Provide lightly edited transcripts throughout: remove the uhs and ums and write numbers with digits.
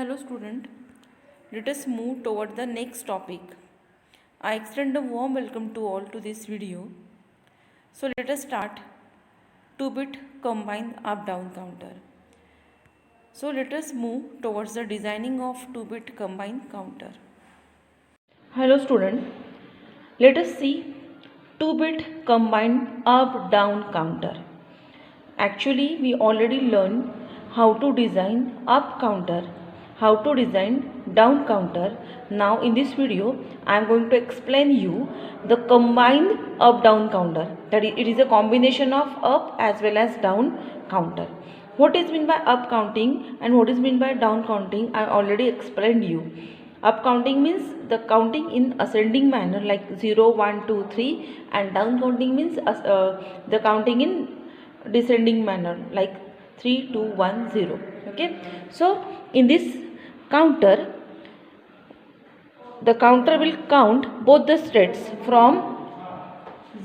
Hello student, let us move toward the next topic. I extend a warm welcome to all to this video. So let us start 2-bit combined up-down counter. So let us move towards the designing of 2-bit combined counter. Hello student, let us see 2-bit combined up-down counter. Actually, we already learned how to design up counter, how to design down counter. Now in this video, I am going to explain you the combined up down counter. That is, it is a combination of up as well as down counter. What is meant by up counting and what is meant by down counting, I already explained you. Up counting means the counting in ascending manner like 0, 1, 2, 3, and down counting means the counting in descending manner like 3, 2, 1, 0. Okay, so in this counter, the counter will count both the states from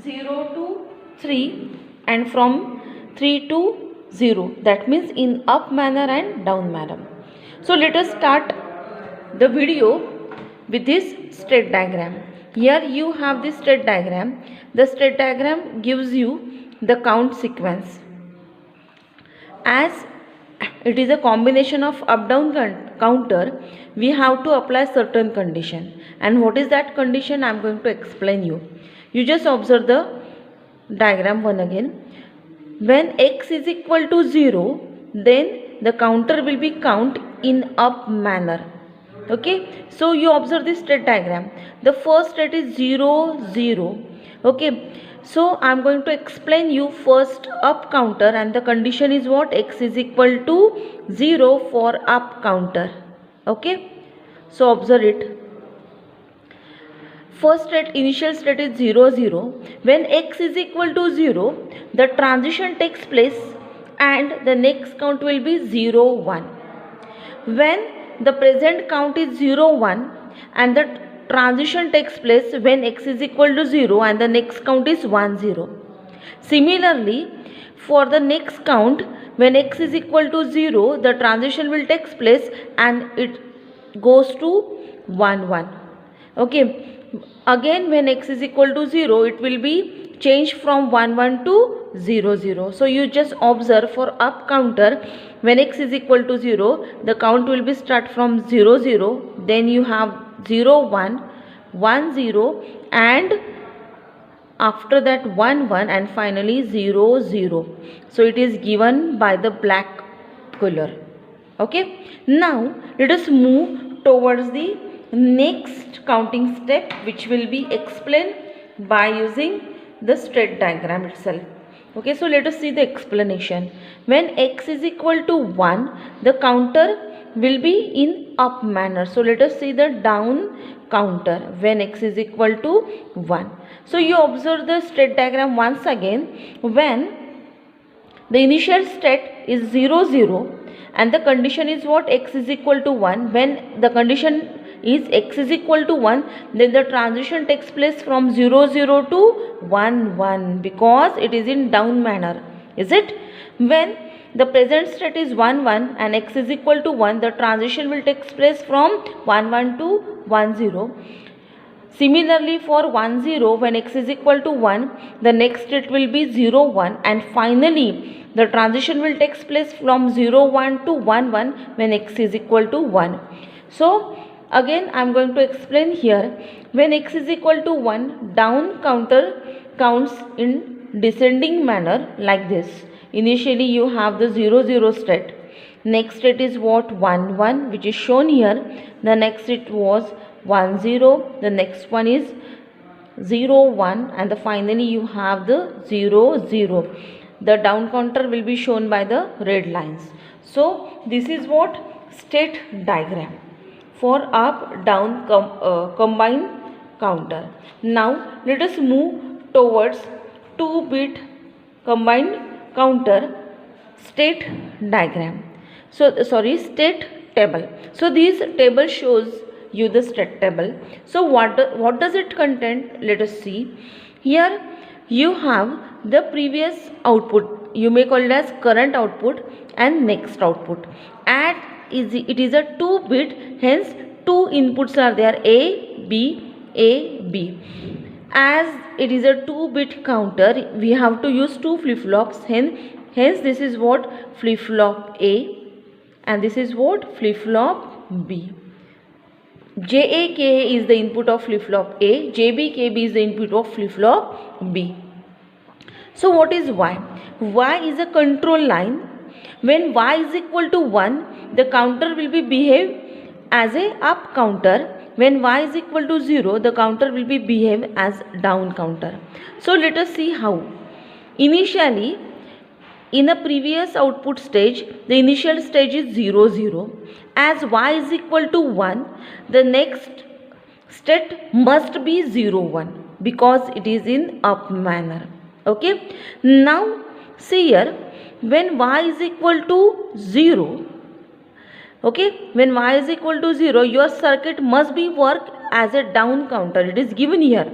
0 to 3 and from 3 to 0. That means in up manner and down manner. So let us start the video with this state diagram. Here you have this state diagram. The state diagram gives you the count sequence. As it is a combination of up down counter, we have to apply certain condition, and what is that condition I am going to explain you. You just observe the diagram one again. When x is equal to 0, then the counter will be count in up manner. Okay, so you observe this state diagram. The first state is 0, 0. Okay, so I am going to explain you first up counter, and the condition is what? X is equal to 0 for up counter. Okay, so observe it. First state, initial state is 0, 0. When x is equal to 0, the transition takes place and the next count will be 0, 1. When the present count is 0, 1 and the transition takes place when x is equal to 0 and the next count is 1, 0. Similarly, for the next count, when x is equal to 0, the transition will take place and it goes to 1, 1. Okay. Again, when x is equal to 0, it will be changed from 1, 1 to 0, 0. So you just observe for up counter, when x is equal to 0, the count will be start from 0, 0. Then you have 0, 1, 1, 0, and after that 1, 1, and finally 0, 0. So it is given by the black color. Okay. Now let us move towards the next counting step, which will be explained by using the state diagram itself. Okay, so let us see the explanation. When x is equal to 1, the counter will be in up manner. So let us see the down counter when x is equal to 1. So you observe the state diagram once again. When the initial state is 0, 0 and the condition is what? X is equal to 1. When the condition is x is equal to 1, then the transition takes place from 0, 0 to 1, 1 because it is in down manner. Is it? When the present state is 1, 1 and x is equal to 1, the transition will take place from 1, 1 to 1, 0. Similarly, for 1, 0, when x is equal to 1, the next state will be 0, 1, and finally the transition will take place from 0, 1 to 1, 1 when x is equal to 1. So again I am going to explain here. When x is equal to 1, down counter counts in descending manner like this. Initially you have the 0, 0 state. Next state is what? 1, 1, which is shown here. The next state was 1, 0. The next one is 0, 1, and finally you have the 0, 0. The down counter will be shown by the red lines. So this is what state diagram for up down combined counter. Now let us move towards 2-bit combined counter state diagram. So state table. So this table shows you the state table. So what does it contain? Let us see. Here you have the previous output. You may call it as current output and next output. At it is a 2-bit, hence two inputs are there, A, B. As it is a 2-bit counter, we have to use two flip-flops, hence this is what, flip-flop A, and this is what, flip-flop B. JA-KA is the input of flip-flop A, JB-KB is the input of flip-flop B. So what is Y? Y is a control line. When Y is equal to 1, the counter will be behave as a up counter. When Y is equal to 0, the counter will be behave as down counter. So let us see how. Initially, in a previous output stage, the initial stage is 0, 0. As Y is equal to 1, the next state must be 0, 1 because it is in up manner. Okay. Now see here, when Y is equal to 0, okay, when Y is equal to 0, your circuit must be work as a down counter. It is given here.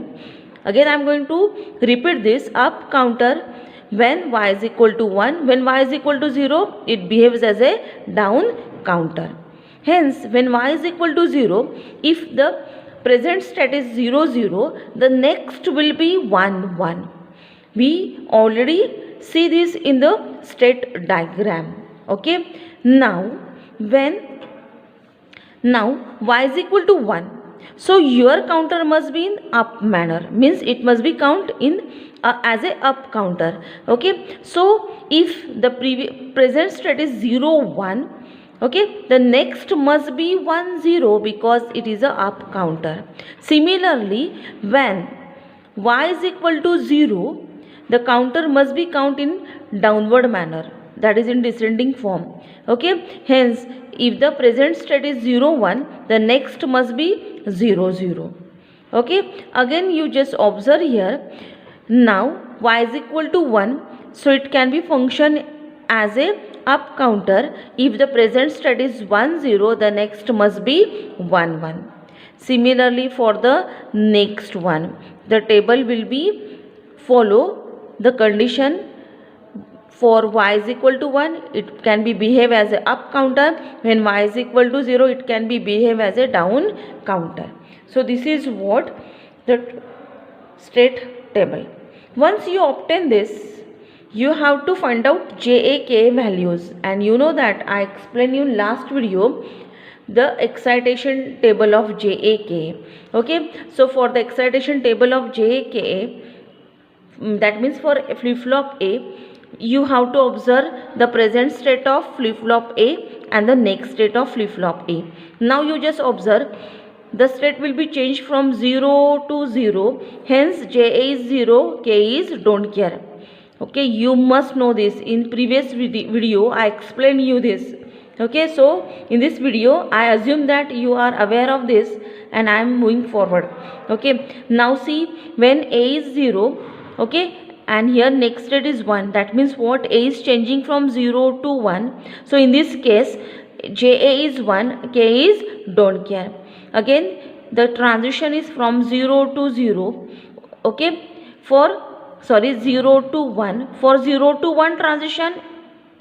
Again I am going to repeat this. Up counter when Y is equal to 1, when Y is equal to 0, it behaves as a down counter. Hence when Y is equal to 0, if the present state is 0, 0, the next will be 1, 1. We already see this in the state diagram. Okay. Now Y is equal to 1. So your counter must be in up manner, means it must be count in as a up counter. Okay. So if the present state is 0, 1, okay, the next must be 1, 0 because it is a up counter. Similarly, when Y is equal to 0, the counter must be count in downward manner, that is in descending form. Okay. Hence if the present state is 0, 1, the next must be 0, 0. Okay. Again you just observe here. Now Y is equal to 1, so it can be function as a up counter. If the present state is 1, 0, the next must be 1, 1. Similarly for the next one, the table will be follow the condition. For Y is equal to 1, it can be behave as a up counter. When Y is equal to 0, it can be behave as a down counter. So this is what the state table. Once you obtain this, you have to find out JA-KA values, and you know that I explained you in last video the excitation table of JA-KA. Okay. So for the excitation table of JA-KA, that means for flip-flop A, you have to observe the present state of flip-flop A and the next state of flip-flop A. Now you just observe the state will be changed from 0 to 0. Hence JA is 0, KA is don't care. Okay, you must know this. In previous video I explained you this. Okay, so in this video I assume that you are aware of this and I am moving forward. Okay, now see, when A is 0, okay, and here next state is 1, that means what, A is changing from 0 to 1. So in this case JA is 1, KA is don't care. Again the transition is from 0 to 0. Okay, 0 to 1. For 0 to 1 transition,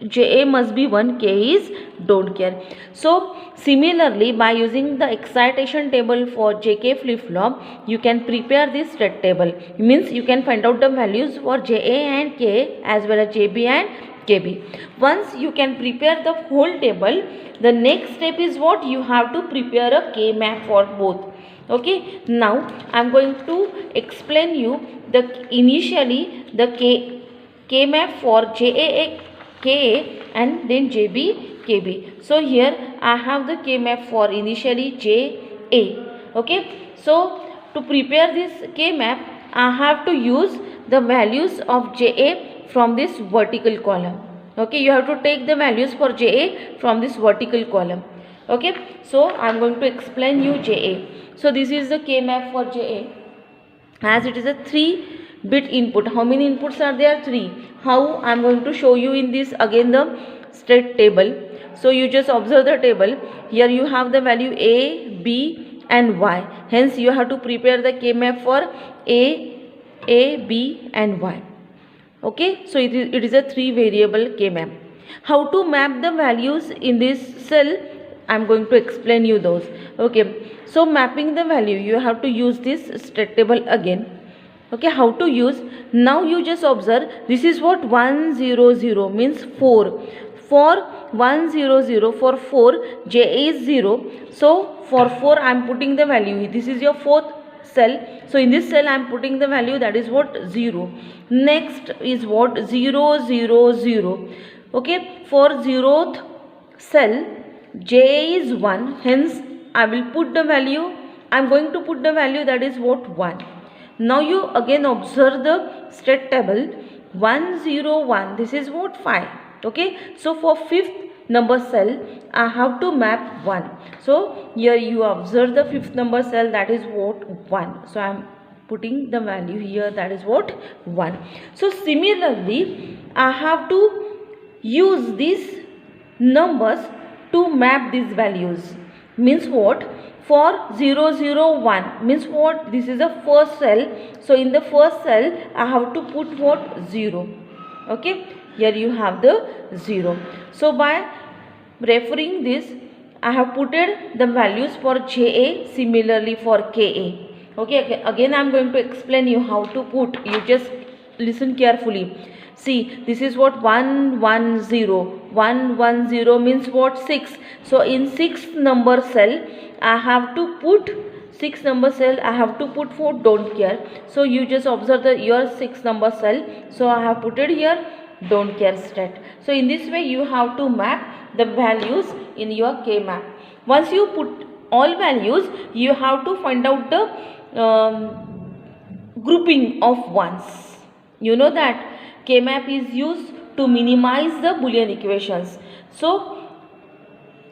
JA must be 1, KA is don't care. So similarly, by using the excitation table for JK flip-flop, you can prepare this state table. It means you can find out the values for JA and KA as well as JB and KB. Once you can prepare the whole table, the next step is what, you have to prepare a K map for both. Okay, now I am going to explain you initially the K map for JA, KA and then JB, KB. So here I have the K map for initially JA. Okay, so to prepare this K map, I have to use the values of JA from this vertical column. Okay, you have to take the values for JA from this vertical column. Okay, so I am going to explain you JA. So this is the K map for JA. As it is a 3-bit input. How many inputs are there? 3. How? I am going to show you in this again the state table. So you just observe the table. Here you have the value A, B and Y. Hence you have to prepare the K map for A, B and Y. Okay, so it is a 3 variable K map. How to map the values in this cell? I'm going to explain you those. Okay, so mapping the value, you have to use this state table again. Okay, how to use? Now you just observe, this is what 100 means 4. For 100, for 4 j is 0, so for 4 I am putting the value. This is your fourth cell, so in this cell I am putting the value, that is what 0. Next is what 000. Okay, for 0th cell j is 1, hence I will put the value, I am going to put the value, that is what 1. Now you again observe the state table, 101, this is what 5. Okay, so for 5th number cell I have to map 1. So here you observe the 5th number cell, that is what 1. So I am putting the value here, that is what 1. So similarly I have to use these numbers to map these values. Means what? For 001 means what? This is the first cell, so in the first cell I have to put what? 0. Okay, here you have the 0. So by referring this I have put the values for JA, similarly for KA. Okay, again I am going to explain you how to put, you just listen carefully. See, this is what 110 means what? 6. So in 6th number cell I have to put 6 number cell, I have to put for don't care. So you just observe your 6 number cell, so I have put it here don't care state. So in this way you have to map the values in your K map. Once you put all values, you have to find out the grouping of ones. You know that K map is used to minimize the Boolean equations. So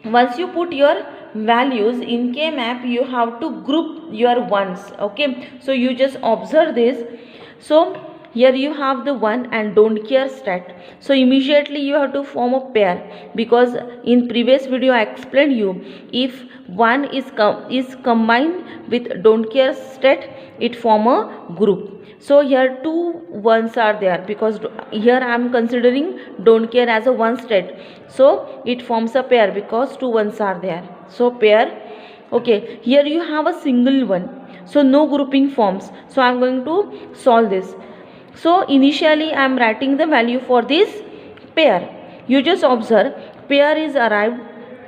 once you put your values in K map, you have to group your ones. Okay, so you just observe this. So here you have the 1 and don't care stat. So immediately you have to form a pair, because in previous video I explained you, if 1 is combined with don't care stat, it form a group. So here 2 ones are there, because here I am considering don't care as a one state, so it forms a pair because 2 ones are there, so pair. Okay, here you have a single one, so no grouping forms. So I am going to solve this. So initially I am writing the value for this pair. You just observe, pair is arrived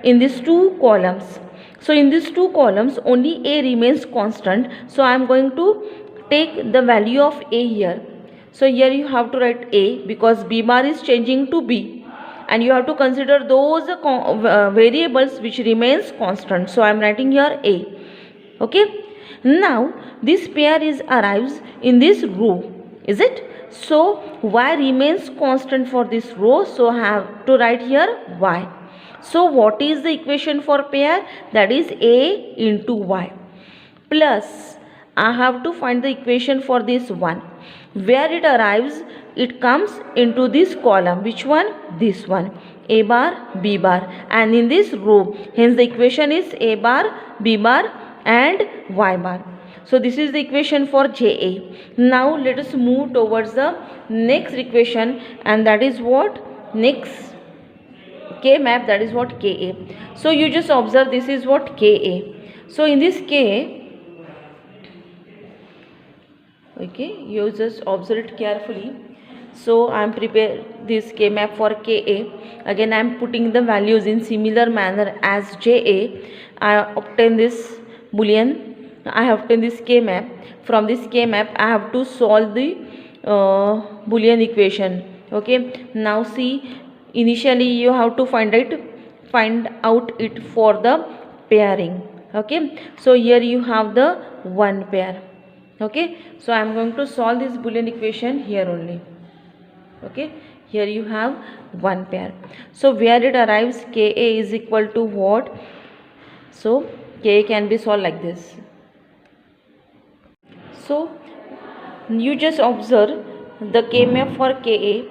in these 2 columns. So in these 2 columns only A remains constant, so I am going to take the value of A here. So here you have to write A, because B bar is changing to B, and you have to consider those variables which remains constant. So I am writing here A. Okay, now this pair is arrives in this row, is it? So Y remains constant for this row, so I have to write here Y. So what is the equation for pair? That is A into Y, plus I have to find the equation for this one. Where it arrives, it comes into this column. Which one? This one. A bar, B bar, and in this row, hence the equation is A bar, B bar and Y bar. So this is the equation for JA. Now let us move towards the next equation, and that is what? Next K map, that is what KA. So you just observe, this is what KA. So in this KA, okay, you just observe it carefully. So I am prepare this K map for KA. Again I am putting the values in similar manner as JA. I obtain this Boolean, I have obtained this K map. From this K map I have to solve the Boolean equation. Okay, now see, initially you have to find out it for the pairing. Okay, so here you have the one pair. Okay, so I am going to solve this Boolean equation here only. Okay, here you have one pair. So where it arrives, Ka is equal to what? So Ka can be solved like this. So you just observe the K map for Ka.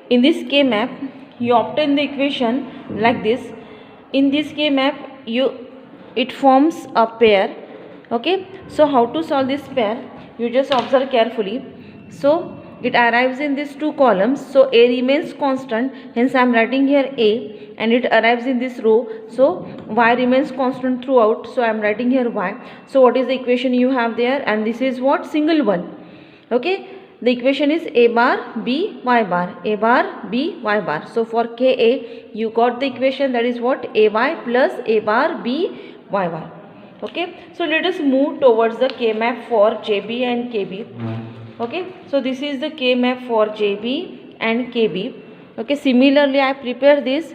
In this K map you obtain the equation like this. In this K map it forms a pair. Okay, so how to solve this pair? You just observe carefully. So it arrives in these two columns, so A remains constant, hence I am writing here A, and it arrives in this row, so Y remains constant throughout, so I am writing here Y. So what is the equation you have there? And this is what? Single one. Okay, the equation is A bar B Y bar, A bar B Y bar. So for Ka you got the equation, that is what? Ay plus A bar B Y bar. Okay, so let us move towards the K map for JB and KB. Okay, so this is the K map for JB and KB. Okay, similarly I prepare this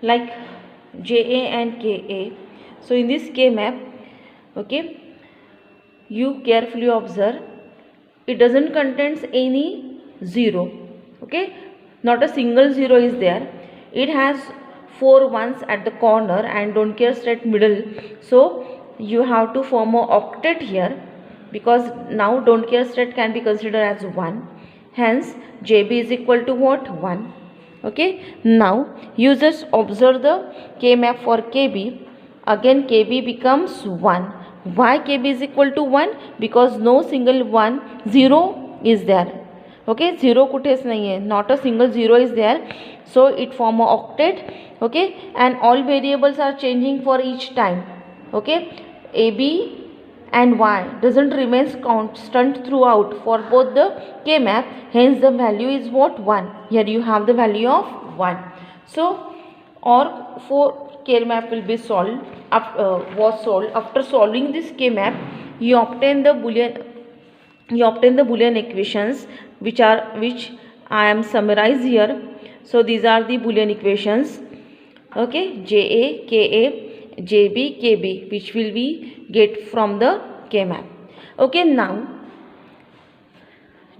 like JA and KA. So in this K map, okay, you carefully observe, it doesn't contains any zero. Okay, not a single zero is there. It has 4 ones at the corner and don't care straight middle. So you have to form a octet here, because now don't care straight can be considered as 1. Hence JB is equal to what? 1. Okay, now you just observe the K map for KB. Again KB becomes 1. Why KB is equal to 1? Because no single 0 is there. Okay, 0 कुठेच नहीं है, not a single 0 is there, so it form a octet. Okay, and all variables are changing for each time. Okay, AB and Y doesn't remain constant throughout for both the K map, hence the value is what? 1. Here you have the value of 1. So or for K map will be solved, was solved. After solving this K map, you obtain the Boolean equations, which I am summarized here. So these are the Boolean equations. Okay, JA, KA, JB, KB, which will be get from the K map. Okay, now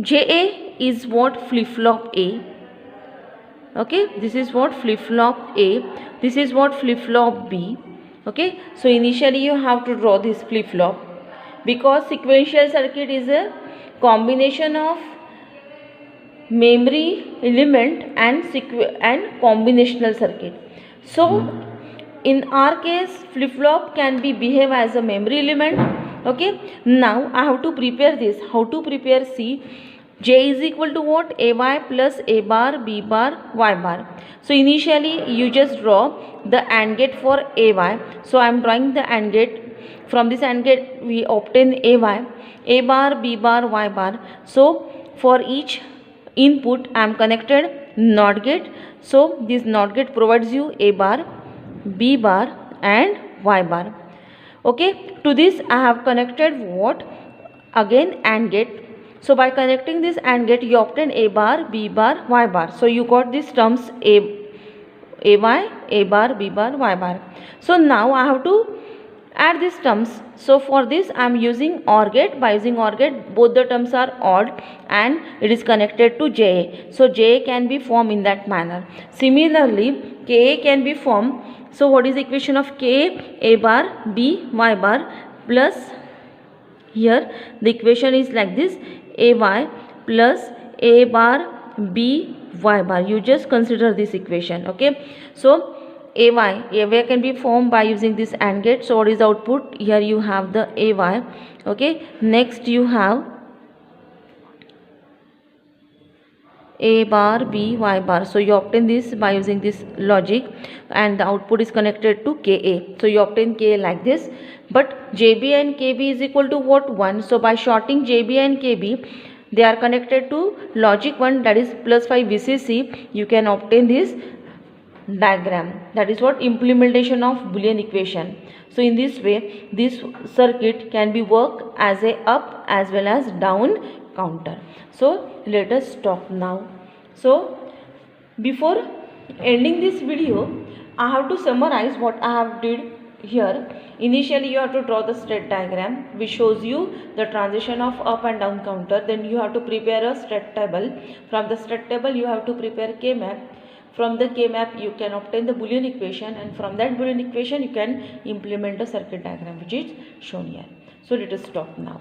JA is what? Flip-flop A. Okay, this is what? Flip-flop A. This is what? Flip-flop B. Okay, so initially you have to draw this flip-flop, because sequential circuit is a combination of memory element and combinational circuit. So in our case flip-flop can be behave as a memory element. Okay, now I have to prepare this. How to prepare? See, J is equal to what? AY plus A bar B bar Y bar. So initially you just draw the AND gate for AY. So I am drawing the AND gate. From this AND gate we obtain AY, A bar B bar Y bar. So for each input I am connected NOT gate. So this NOT gate provides you A bar, B bar and Y bar. Okay, to this I have connected what? Again AND gate. So by connecting this AND gate you obtain A bar, B bar, Y bar. So you got these terms AY, A bar, B bar, Y bar. So now I have to add these terms. So for this I am using OR gate. By using OR gate, both the terms are odd and it is connected to JA. So JA can be formed in that manner. Similarly KA can be formed. So what is the equation of KA? A bar, B, Y bar plus, here the equation is like this, AY plus A bar B Y bar. You just consider this equation. Okay, so AY can be formed by using this AND gate. So what is the output? Here you have the AY. Okay, next you have A bar B Y bar. So you obtain this by using this logic, and the output is connected to KA. So you obtain KA like this. But JB and KB is equal to what? 1. So by shorting JB and KB, they are connected to logic 1, that is plus 5 VCC. You can obtain this diagram, that is what? Implementation of Boolean equation. So in this way this circuit can be worked as a up as well as down counter. So let us stop now. So before ending this video, I have to summarize what I have did here. Initially you have to draw the state diagram which shows you the transition of up and down counter. Then you have to prepare a state table. From the state table you have to prepare K map. From the K map you can obtain the Boolean equation, and from that Boolean equation you can implement the circuit diagram which is shown here. So let us stop now.